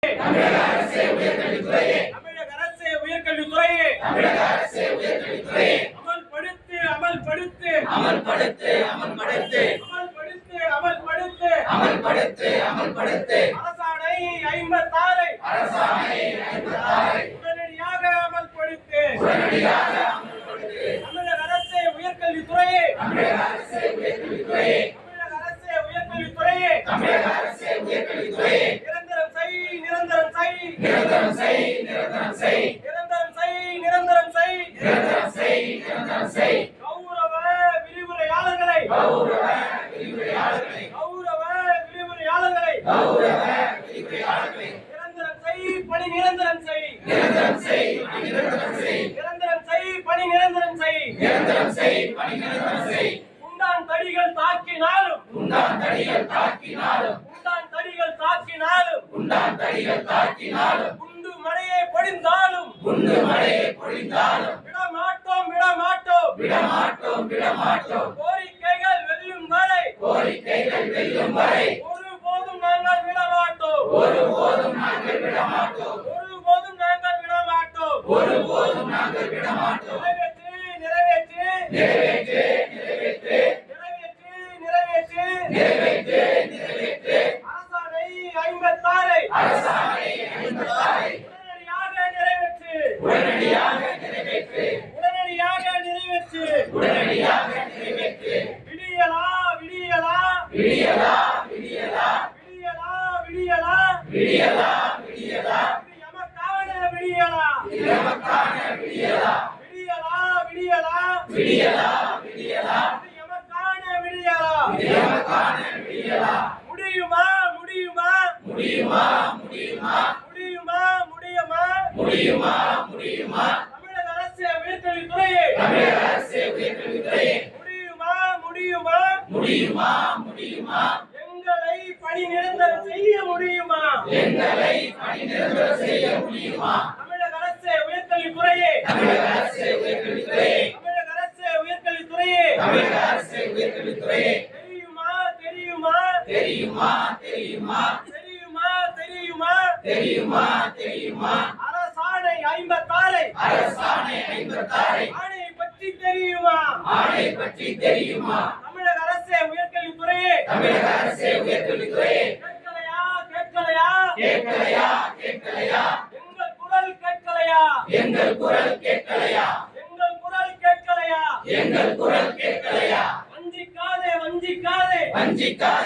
தமிழக அரசே உயர்கல்வித்துறையே தமிழக அரசே உயர்கல்வித்துறையே தமிழக அரசே உயர்கல்வித்துறையே அமல்படுத்து அமல்படுத்து அமல்படுத்து அமல்படுத்து அமல்படுத்து அமல்படுத்து அமல்படுத்து அமல்படுத்து அரசாணை 56 அரசாணை 56 உடனடியாக அமல்படுத்து உடனடியாக அமல்படுத்து தமிழக அரசே உயர்கல்வித்துறையே தமிழக அரசே உயர்கல்வித்துறையே தமிழக அரசே உயர்கல்வித்துறையே தமிழக அரசே உயர்கல்வித்துறையே நிரந்தரம் செய் நிரந்தரம் செய் நிரந்தரம் செய் நிரந்தரம் செய் நிரந்தரம் செய் நிரந்தரம் செய் நிரந்தரம் செய் நிரந்தரம் செய் கௌரவ விரிவுரையாளர்களை கௌரவ விரிவுரையாளர்களை கௌரவ விரிவுரையாளர்களை கௌரவ விரிவுரையாளர்களை நிரந்தரம் செய் பணி நிரந்தரம் செய் நிரந்தரம் செய் நிரந்தரம் செய் நிரந்தரம் செய் பணி நிரந்தரம் செய் நிரந்தரம் செய் பணி நிரந்தரம் செய் உண்டான் தடிகள் தாக்கினாலும் உண்டான் தடிகள் தாக்கினாலும் உண்டான் தடிகள் தாக்கினாலும் உண்டான் தடிகள் தாக்கினாலும் குண்டு மழையை பொழிந்தாலும் குண்டு மழையை பொழிந்தாலும் விடமாட்டோம் விடமாட்டோம் விடமாட்டோம் விடமாட்டோம் கோரிக்கைகள் வெல்லும் வரை கோரிக்கைகள் வெல்லும் வரை ஒருபோதும் நாங்கள் விடமாட்டோம் ஒருபோதும் நாங்கள் விடமாட்டோம் ஒருபோதும் நாங்கள் விடமாட்டோம் ஒருபோதும் நாங்கள் விடமாட்டோம் நிறைவேற்று நிறைவேற்று நிறைவேற்று நிறைவேற்று நிறைவேற்று நிறைவேற்று நிறைவேற்று நிறைவேற்று அரசாணை 56 அரசாணை 56 உடனடியாக நிறைவேற்று உடனடியாக நிறைவேற்று உடனடியாக நிறைவேற்று உடனடியாக நிறைவேற்று விடியலா விடியலா விடியலா விடியலா விடியலா விடியலா விடியலா விடியலா இது எமக்கான விடியலா நமக்கான விடியலா விடியலா விடியலா விடியலா விடியலா இது எமக்கான விடியலா நமக்கான விடியலா முடியுமா முடியுமா முடியுமா முடியுமா முடியுமா முடியுமா முடியுமா முடியுமா தமிழக அரசு உயர்கல்வித்துறையே தமிழக அரசே உயர்கல்வித்துறையே முடியுமா முடியுமா முடியுமா முடியுமா எங்களை பணி நிரந்தரம் செய்ய முடியுமா எங்களை பணி நிரந்தரம் செய்ய முடியுமா தமிழக அரசு உயர்கல்வித்துறையே தமிழக அரசே உயர்கல்வித்துறையே தமிழக அரசு உயர்கல்வித்துறையே தமிழக அரசே உயர்கல்வித்துறையே தெரியுமா தெரியுமா தெரியுமா தெரியுமா தெரியுமா தெரியுமா தெரியுமா தெரியுமா அரசாணை 56 அரசாணை 56 ஆணை பற்றி தெரியுமா ஆணை பற்றி தெரியுமா தமிழக அரசு உயர்கல்வித்துறையே தமிழக அரசே உயர்கல்வித்துறையே கேட்கலையா கேட்கலையா கேட்கலையா கேட்கலையா எங்கள் குரல் கேட்கலையா எங்கள் குரல் கேட்கலையா எங்கள் குரல் கேட்கலையா எங்கள் குரல் கேட்கலையா வஞ்சிக்காதே வஞ்சிக்காதே வஞ்சிக்காதே